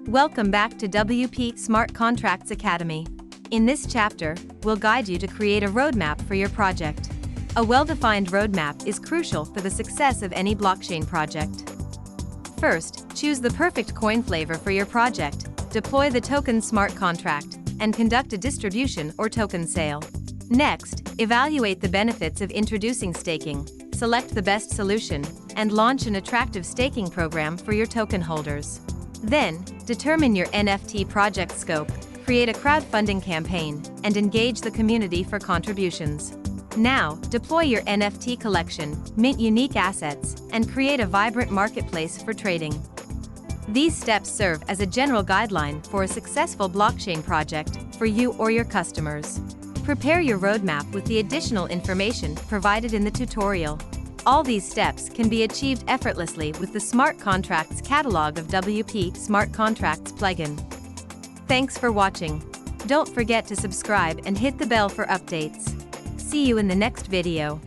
Welcome back to WP Smart Contracts Academy. In this chapter, we'll guide you to create a roadmap for your project. A well-defined roadmap is crucial for the success of any blockchain project. First, choose the perfect coin flavor for your project, deploy the token smart contract, and conduct a distribution or token sale. Next, evaluate the benefits of introducing staking, select the best solution, and launch an attractive staking program for your token holders. Then, determine your NFT project scope, create a crowdfunding campaign, and engage the community for contributions. Now, deploy your NFT collection, mint unique assets, and create a vibrant marketplace for trading. These steps serve as a general guideline for a successful blockchain project for you or your customers. Prepare your roadmap with the additional information provided in the tutorial. All these steps can be achieved effortlessly with the Smart Contracts catalog of WP Smart Contracts plugin. Thanks for watching. Don't forget to subscribe and hit the bell for updates. See you in the next video.